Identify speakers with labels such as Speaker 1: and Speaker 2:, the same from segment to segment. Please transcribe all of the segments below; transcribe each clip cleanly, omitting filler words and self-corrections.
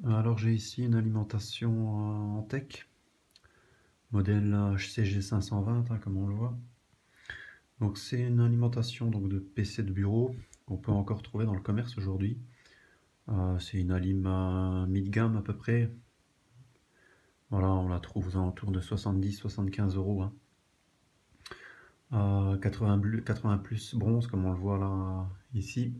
Speaker 1: Alors j'ai ici une alimentation en tech, modèle HCG 520 comme on le voit. Donc c'est une alimentation donc, de PC de bureau qu'on peut encore trouver dans le commerce aujourd'hui. C'est une alim mid de gamme à peu près. Voilà, on la trouve aux alentours de 70-75 euros. 80 plus bronze comme on le voit là ici.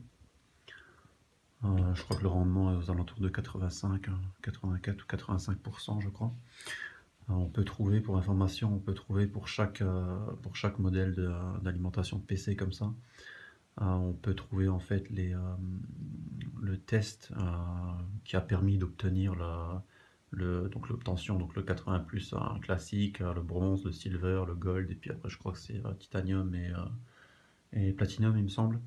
Speaker 1: Je crois que le rendement est aux alentours de 85, 84 ou 85% je crois. On peut trouver, pour information, on peut trouver pour chaque modèle d'alimentation de PC comme ça, on peut trouver en fait le test qui a permis d'obtenir donc l'obtention, donc le 80 plus classique, le bronze, le silver, le gold, et puis après je crois que c'est titanium et platinum il me semble.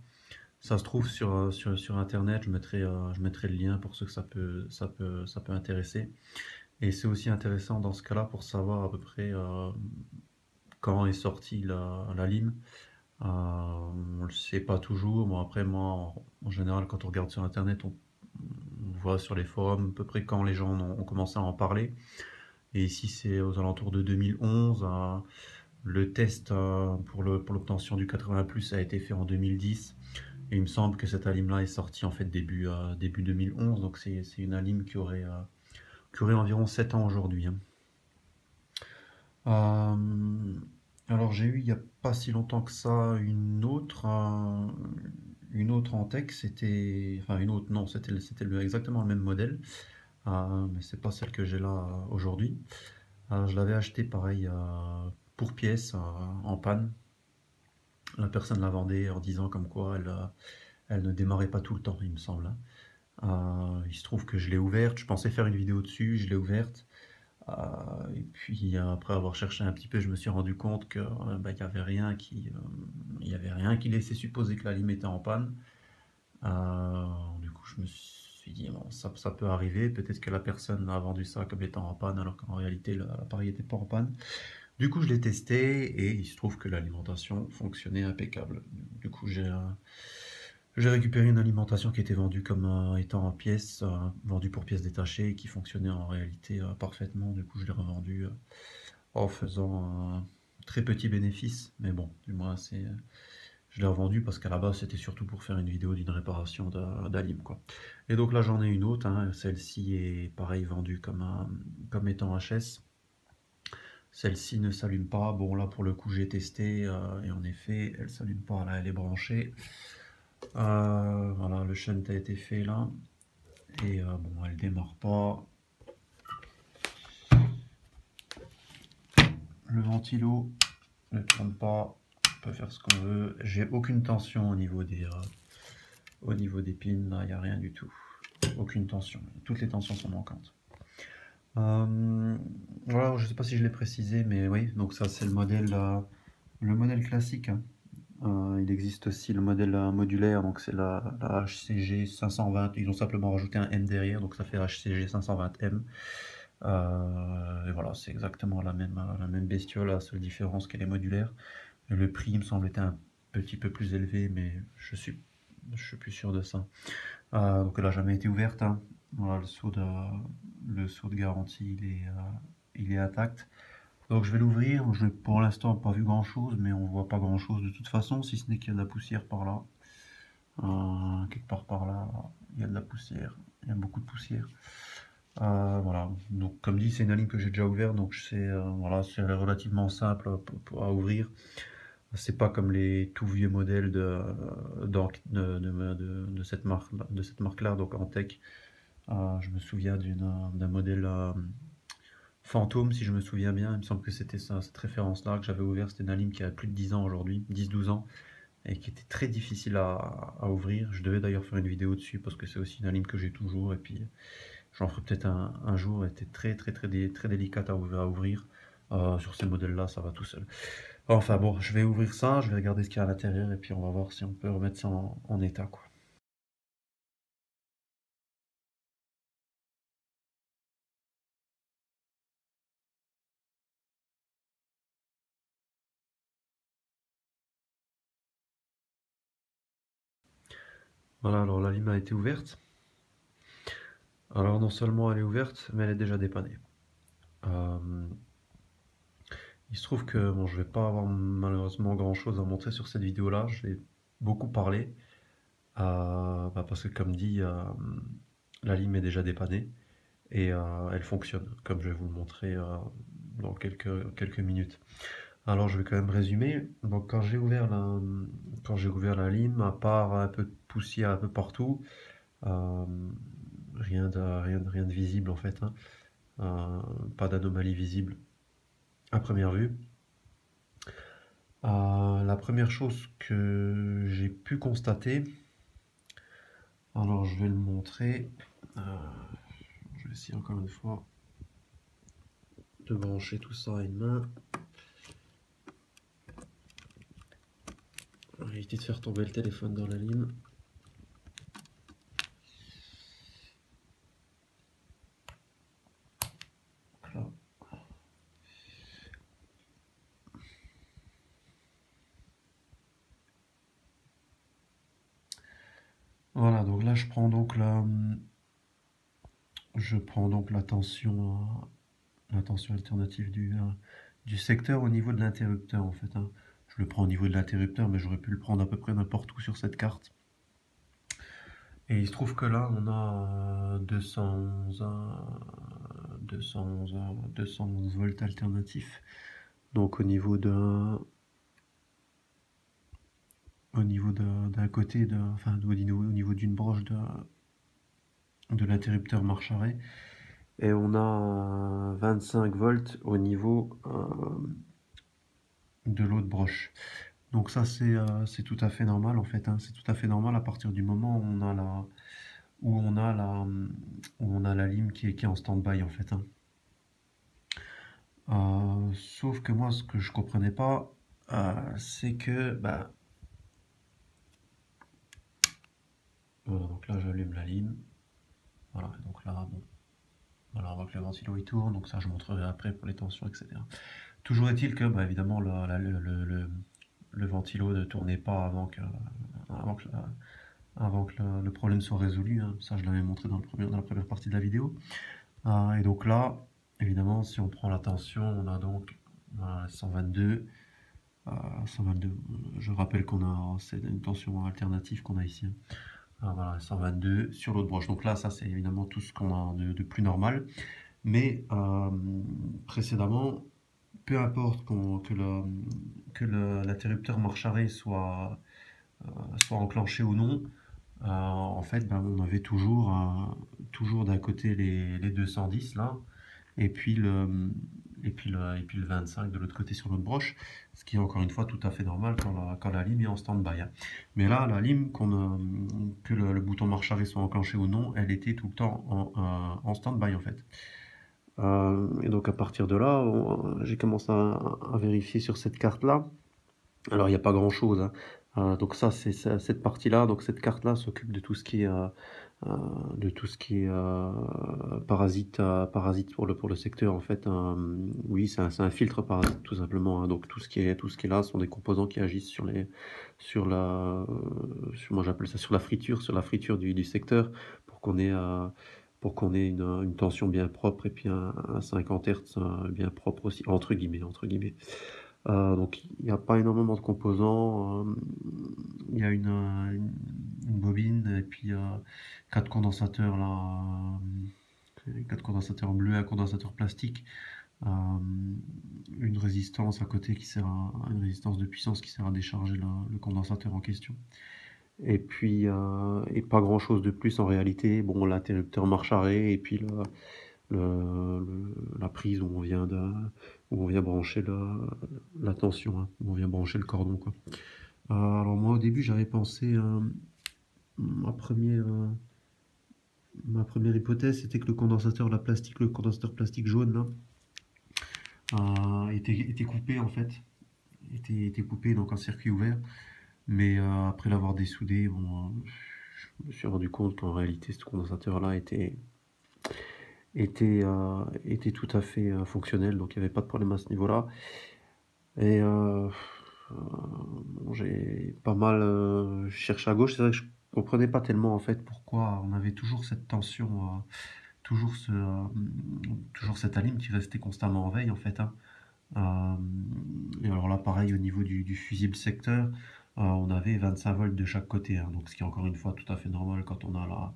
Speaker 1: Ça se trouve sur internet, je mettrai le lien pour ceux que ça peut intéresser. Et c'est aussi intéressant dans ce cas-là pour savoir à peu près quand est sortie la lime. On le sait pas toujours. Bon, après, moi, en général, quand on regarde sur Internet, on voit sur les forums à peu près quand les gens ont commencé à en parler. Et ici, c'est aux alentours de 2011. Le test pour l'obtention du 80 plus a été fait en 2010. Et il me semble que cette alim-là est sortie en fait début 2011. Donc c'est une alim qui aurait environ 7 ans aujourd'hui. Euh, alors j'ai eu il n'y a pas si longtemps que ça une autre en tech, c'était, enfin une autre, non, exactement le même modèle, mais c'est pas celle que j'ai là aujourd'hui. Je l'avais acheté pareil pour pièce en panne. La personne la vendait en disant comme quoi elle ne démarrait pas tout le temps, il me semble, hein. Il se trouve que je l'ai ouverte, je pensais faire une vidéo dessus, je l'ai ouverte. Et puis après avoir cherché un petit peu, je me suis rendu compte que bah, il y avait rien qui laissait supposer que la lime était en panne. Du coup, je me suis dit bon, ça peut arriver. Peut-être que la personne a vendu ça comme étant en panne, alors qu'en réalité l'appareil n'était pas en panne. Du coup, je l'ai testé et il se trouve que l'alimentation fonctionnait impeccable. Du coup, j'ai récupéré une alimentation qui était vendue comme étant en pièces, vendue pour pièces détachées et qui fonctionnait en réalité parfaitement. Du coup, je l'ai revendue en faisant un très petit bénéfice. Mais bon, du moins, je l'ai revendu parce qu'à la base, c'était surtout pour faire une vidéo d'une réparation d'alim, quoi. Et donc là, j'en ai une autre, hein. Celle-ci est pareil vendue comme étant HS. Celle-ci ne s'allume pas. Bon, là, pour le coup, j'ai testé et en effet, elle s'allume pas. Là, elle est branchée. Voilà, le shunt a été fait là. Et bon, elle démarre pas. Le ventilo ne tourne pas. On peut faire ce qu'on veut. J'ai aucune tension au niveau des pins. Là, il n'y a rien du tout. Aucune tension. Toutes les tensions sont manquantes. Voilà, je sais pas si je l'ai précisé, mais oui, donc ça c'est le modèle classique, hein. Il existe aussi le modèle modulaire, donc c'est la HCG 520. Ils ont simplement rajouté un M derrière, donc ça fait HCG 520M. Et voilà, c'est exactement la même bestiole, la seule différence qu'elle est modulaire. Le prix, il me semble, était un petit peu plus élevé, mais je suis plus sûr de ça. Donc elle n'a jamais été ouverte, hein. Voilà, le sceau de garantie, il est intact. Donc je vais l'ouvrir. Je n'ai pour l'instant pas vu grand chose, mais on voit pas grand chose de toute façon, si ce n'est qu'il y a de la poussière par là. Quelque part par là, il y a de la poussière. Il y a beaucoup de poussière. Voilà. Donc comme dit, c'est une alim que j'ai déjà ouverte, donc voilà, c'est relativement simple à ouvrir. C'est pas comme les tout vieux modèles de cette marque-là, donc en tech. Je me souviens d'un modèle Fantôme, si je me souviens bien. Il me semble que c'était ça, cette référence-là que j'avais ouvert. C'était une alim qui a plus de 10 ans aujourd'hui, 10-12 ans, et qui était très difficile à ouvrir. Je devais d'ailleurs faire une vidéo dessus parce que c'est aussi une alim que j'ai toujours, et puis j'en ferai peut-être un jour. Elle était très délicate à ouvrir. Sur ces modèles-là, ça va tout seul. Enfin bon, je vais ouvrir ça, je vais regarder ce qu'il y a à l'intérieur, et puis on va voir si on peut remettre ça en état, quoi. Voilà, alors la lime a été ouverte. Alors non seulement elle est ouverte, mais elle est déjà dépannée. Euh, il se trouve que bon, je vais pas avoir malheureusement grand-chose à montrer sur cette vidéo-là. Je vais beaucoup parler, parce que comme dit, la lime est déjà dépannée et elle fonctionne, comme je vais vous le montrer dans quelques minutes. Alors je vais quand même résumer. Donc quand j'ai ouvert la lime, à part un peu de poussière un peu partout, euh, rien de visible en fait, hein. Pas d'anomalie visible à première vue. La première chose que j'ai pu constater, alors je vais le montrer, euh, je vais essayer encore une fois de brancher tout ça à une main, pour éviter de faire tomber le téléphone dans la lime. Là. Voilà, donc là je prends donc la tension alternative du secteur au niveau de l'interrupteur en fait, hein. Je le prends au niveau de l'interrupteur, mais j'aurais pu le prendre à peu près n'importe où sur cette carte. Et il se trouve que là, on a 211 volts alternatifs. Donc d'un côté, enfin au niveau d'une broche de l'interrupteur marche-arrêt. Et on a 25 volts au niveau de l'autre broche. Donc ça c'est tout à fait normal en fait, hein. C'est tout à fait normal à partir du moment où on a la lime qui est en stand-by en fait, hein. Sauf que moi ce que je comprenais pas, c'est que voilà, donc là j'allume la lime. Voilà, donc là bon, voilà, on voit que le ventilo il tourne, donc ça je montrerai après pour les tensions, etc. Toujours est-il que évidemment le ventilo ne tournait pas avant que le problème soit résolu, hein. Ça je l'avais montré dans la première partie de la vidéo. Et donc là, évidemment, si on prend la tension, on a donc 122. 122. Je rappelle c'est une tension alternative qu'on a ici, hein. Voilà, 122 sur l'autre broche. Donc là, ça c'est évidemment tout ce qu'on a de plus normal. Mais précédemment, peu importe que l'interrupteur marche-arrêt soit enclenché ou non, en fait, on avait toujours d'un côté les 210 là, et puis le 25 de l'autre côté sur l'autre broche, ce qui est encore une fois tout à fait normal quand la lime est en stand-by, hein. Mais là, la lime, que le bouton marche-arrêt soit enclenché ou non, elle était tout le temps en stand-by en fait. Et donc à partir de là, j'ai commencé à vérifier sur cette carte-là. Alors il n'y a pas grand-chose, hein. Donc ça, c'est cette partie-là. Donc cette carte-là s'occupe de tout ce qui est, parasite pour le secteur en fait. Oui, c'est un filtre parasite tout simplement, hein. Donc tout ce qui est là sont des composants qui agissent moi j'appelle ça sur la friture du secteur pour qu'on ait une tension bien propre et puis un 50 Hz bien propre aussi, entre guillemets. Donc il n'y a pas énormément de composants. Il y a une bobine et puis 4 condensateurs là, 4 condensateurs bleus, un condensateur plastique, euh, une résistance à côté une résistance de puissance qui sert à décharger le condensateur en question. Et puis pas grand chose de plus en réalité. Bon, l'interrupteur marche-arrêt et puis la prise où on vient brancher la tension, hein, où on vient brancher le cordon, quoi. Alors moi au début j'avais pensé, ma première hypothèse c'était que le condensateur plastique jaune là, était coupé en fait, était coupé donc en circuit ouvert. Mais après l'avoir dessoudé, bon, je me suis rendu compte qu'en réalité ce condensateur là était tout à fait fonctionnel, donc il n'y avait pas de problème à ce niveau-là. Et bon, j'ai pas mal cherché à gauche. C'est vrai que je comprenais pas tellement en fait pourquoi on avait toujours cette tension toujours cette alim qui restait constamment en veille en fait, hein. Et alors là, pareil, au niveau du fusible secteur, on avait 25 volts de chaque côté, hein, donc ce qui est encore une fois tout à fait normal quand on a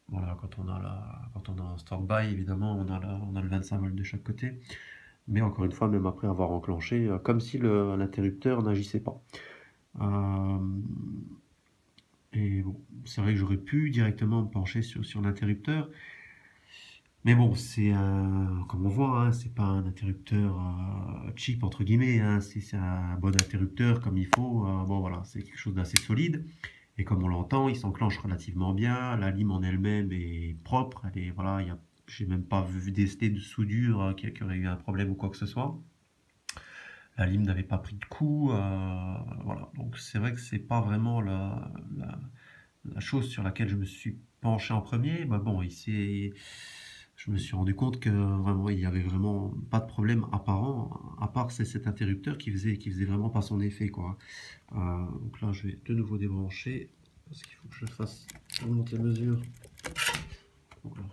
Speaker 1: voilà, quand on a un stand-by, évidemment, on a le 25 volts de chaque côté. Mais encore une fois, même après avoir enclenché, comme si l'interrupteur n'agissait pas. Et bon, c'est vrai que j'aurais pu directement me pencher sur l'interrupteur. Mais bon, c'est comme on voit, hein, c'est pas un interrupteur cheap entre guillemets, hein, c'est un bon interrupteur comme il faut. Bon voilà, c'est quelque chose d'assez solide. Et comme on l'entend, il s'enclenche relativement bien. La lime en elle-même est propre. Voilà, j'ai même pas vu d'essai de soudure qui aurait eu un problème ou quoi que ce soit. La lime n'avait pas pris de coup. Voilà, donc c'est vrai que c'est pas vraiment la chose sur laquelle je me suis penché en premier. Bah bon, je me suis rendu compte que vraiment il y avait vraiment pas de problème apparent, à part c'est cet interrupteur qui faisait vraiment pas son effet quoi. Donc là je vais de nouveau débrancher parce qu'il faut que je fasse remonter la mesure. Voilà.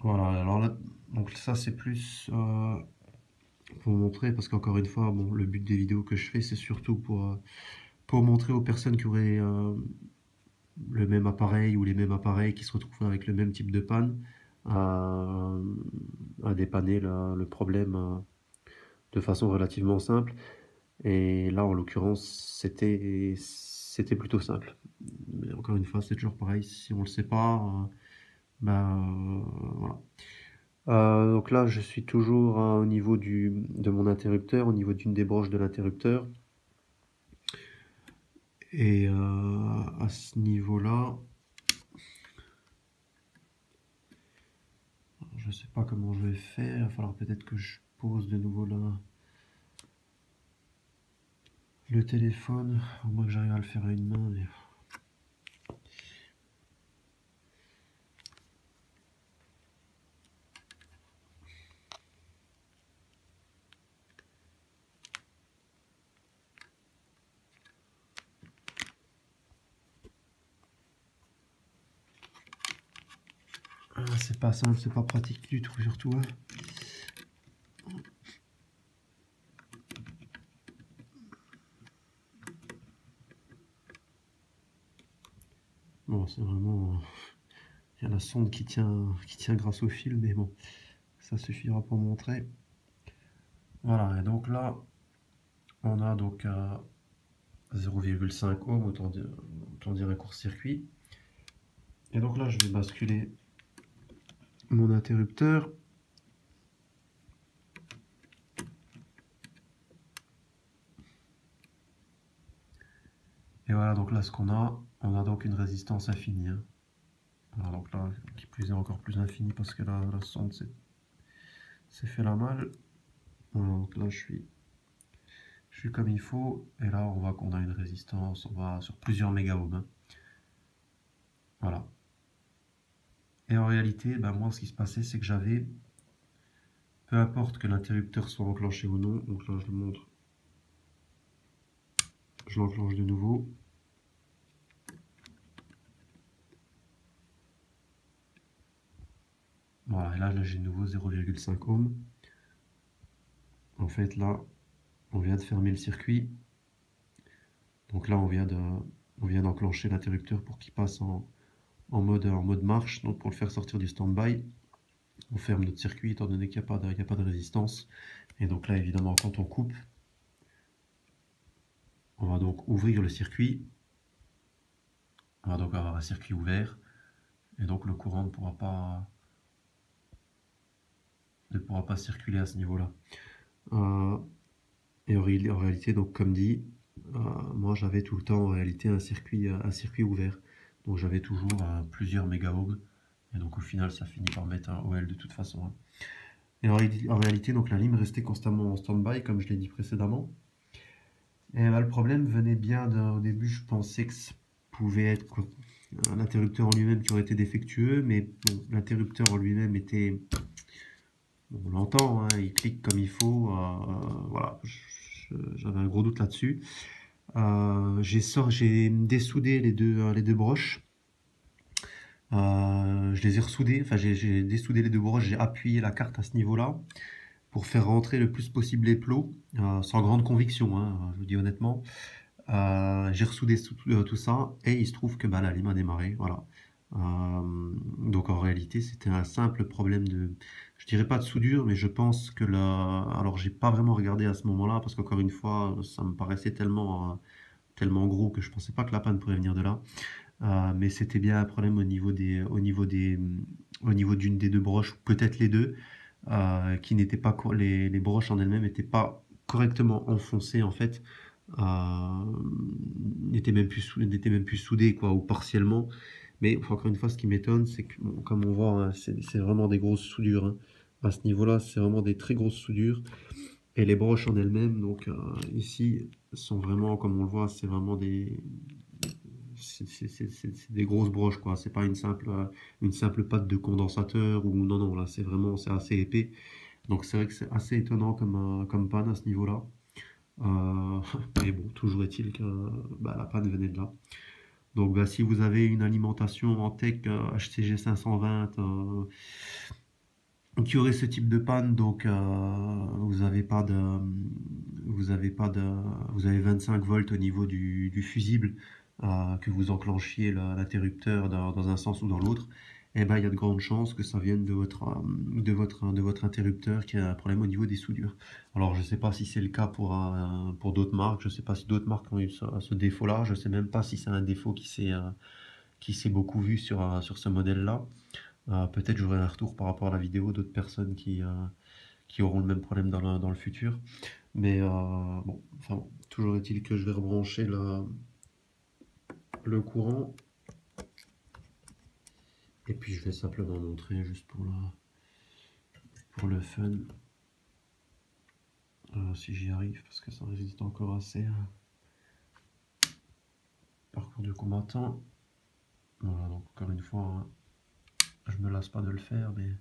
Speaker 1: Voilà, alors là, donc ça c'est plus pour montrer, parce qu'encore une fois, bon, le but des vidéos que je fais, c'est surtout pour montrer aux personnes qui auraient le même appareil ou les mêmes appareils qui se retrouvent avec le même type de panne, à dépanner le problème de façon relativement simple. Et là, en l'occurrence, c'était plutôt simple. Mais encore une fois, c'est toujours pareil, si on ne le sait pas, voilà. Donc là, je suis toujours au niveau de mon interrupteur, au niveau d'une des broches de l'interrupteur. Et à ce niveau-là, je sais pas comment je vais faire. Il va falloir peut-être que je pose de nouveau là le téléphone, au moins que j'arrive à le faire à une main. Mais... c'est pas simple, c'est pas pratique du tout, surtout. Hein. Bon, c'est vraiment... Il y a la sonde qui tient grâce au fil, mais bon, ça suffira pour montrer. Voilà, et donc là, on a donc 0,5 ohm, autant dire un court-circuit. Et donc là, je vais basculer mon interrupteur. Et voilà, donc là, ce qu'on a, on a donc une résistance infinie. Hein. Alors donc là, qui plus est encore plus infinie parce que la sonde s'est fait la malle. Voilà, donc là, je suis comme il faut. Et là, on voit qu'on a une résistance, on va sur plusieurs méga-ohms. Hein. Voilà. Et en réalité, ben moi, ce qui se passait, c'est que j'avais, peu importe que l'interrupteur soit enclenché ou non, donc là, je le montre. Je l'enclenche de nouveau. Voilà, et là j'ai de nouveau 0,5 ohm. En fait, là, on vient de fermer le circuit. Donc là, on vient d'enclencher l'interrupteur pour qu'il passe en mode marche. Donc pour le faire sortir du stand-by, on ferme notre circuit étant donné qu'il n'y a pas de résistance. Et donc là, évidemment, quand on coupe, on va donc ouvrir le circuit. On va donc avoir un circuit ouvert. Et donc le courant ne pourra pas circuler à ce niveau-là. Et en réalité, donc comme dit, moi j'avais tout le temps en réalité un circuit ouvert. Donc j'avais toujours plusieurs méga-ohms. Et donc au final, ça finit par mettre un OL de toute façon. Hein. Et en réalité, donc la lime restait constamment en stand-by, comme je l'ai dit précédemment. Et le problème venait bien au début, je pensais que ça pouvait être un interrupteur en lui-même qui aurait été défectueux, mais bon, l'interrupteur en lui-même était... on l'entend, hein, il clique comme il faut, voilà. voilà, j'avais un gros doute là-dessus. J'ai dessoudé les deux broches. Je les ai ressoudées, enfin j'ai dessoudé les deux broches, j'ai appuyé la carte à ce niveau-là pour faire rentrer le plus possible les plots, sans grande conviction, hein, je vous dis honnêtement. J'ai ressoudé tout ça et il se trouve que bah, la lime a démarré, voilà. Donc en réalité c'était un simple problème de, je dirais pas de soudure, mais je pense que alors j'ai pas vraiment regardé à ce moment-là parce qu'encore une fois ça me paraissait tellement gros que je pensais pas que la panne pourrait venir de là. Mais c'était bien un problème au niveau d'une des deux broches, ou peut-être les deux, qui n'étaient pas, les broches en elles-mêmes n'étaient pas correctement enfoncées en fait, n'étaient même plus soudées quoi, ou partiellement. Mais encore une fois, ce qui m'étonne, c'est que bon, comme on voit, hein, c'est vraiment des grosses soudures, hein. À ce niveau-là, c'est vraiment des très grosses soudures. Et les broches en elles-mêmes, donc ici, sont vraiment, comme on le voit, c'est vraiment c'est des grosses broches quoi, c'est pas une simple patte de condensateur ou non non, là c'est assez épais, donc c'est vrai que c'est assez étonnant comme panne à ce niveau là. Mais bon, toujours est-il que bah, la panne venait de là. Donc bah, si vous avez une alimentation en tech HCG 520 qui aurait ce type de panne, donc vous avez 25 volts au niveau du fusible, que vous enclenchiez l'interrupteur dans un sens ou dans l'autre, et ben il y a de grandes chances que ça vienne de votre interrupteur qui a un problème au niveau des soudures. Alors je ne sais pas si c'est le cas pour d'autres marques, je ne sais pas si d'autres marques ont eu ce défaut-là, je ne sais même pas si c'est un défaut qui s'est beaucoup vu sur ce modèle-là. Peut-être j'aurai un retour par rapport à la vidéo d'autres personnes qui auront le même problème dans le futur. Mais bon, enfin, toujours est-il que je vais rebrancher le courant. Et puis je vais simplement montrer juste pour le fun. Si j'y arrive, parce que ça résiste encore assez. Parcours du combattant. Voilà, donc encore une fois, hein, je me lasse pas de le faire, mais...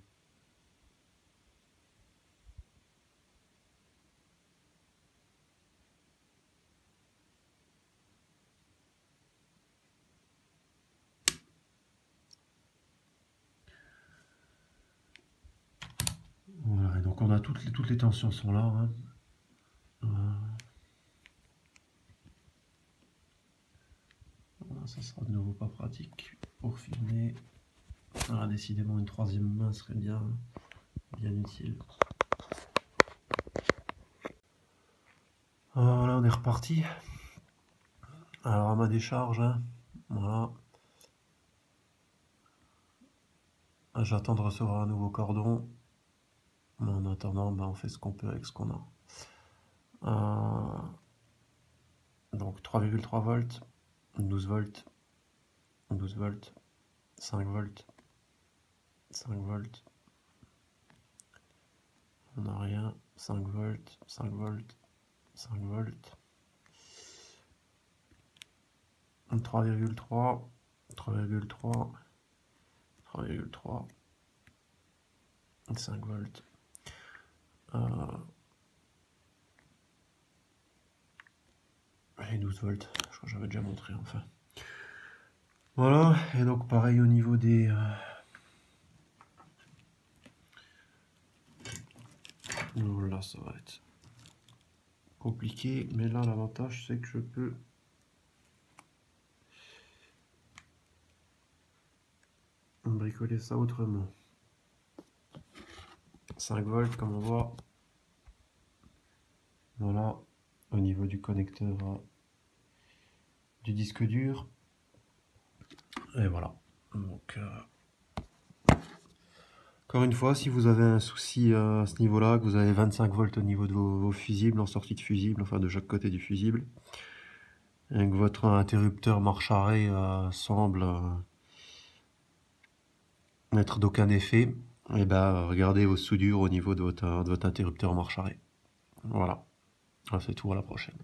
Speaker 1: Voilà, et donc on a toutes les tensions sont là, hein. Voilà, ça sera de nouveau pas pratique pour filmer. Voilà, décidément une troisième main serait bien utile. Voilà, on est reparti. Alors à ma décharge, hein, voilà. J'attends de recevoir un nouveau cordon. Mais en attendant, ben, on fait ce qu'on peut avec ce qu'on a. Donc 3,3 volts, 12 volts, 12 volts, 5 volts, 5 volts. On n'a rien, 5 volts, 5 volts, 5 volts. 3,3, 3,3, 3,3, 5 volts. Et 12 volts, je crois que j'avais déjà montré enfin. Voilà, et donc pareil au niveau des... là ça va être compliqué, mais là l'avantage c'est que je peux... bricoler ça autrement. 5 volts comme on voit. Voilà, au niveau du connecteur du disque dur. Et voilà. Donc, encore une fois, si vous avez un souci à ce niveau-là, que vous avez 25 volts au niveau de vos fusibles, en sortie de fusible, enfin de chaque côté du fusible, et que votre interrupteur marche-arrêt semble n'être d'aucun effet, et ben regardez vos soudures au niveau de votre interrupteur marche-arrêt. Voilà. C'est tout, à la prochaine.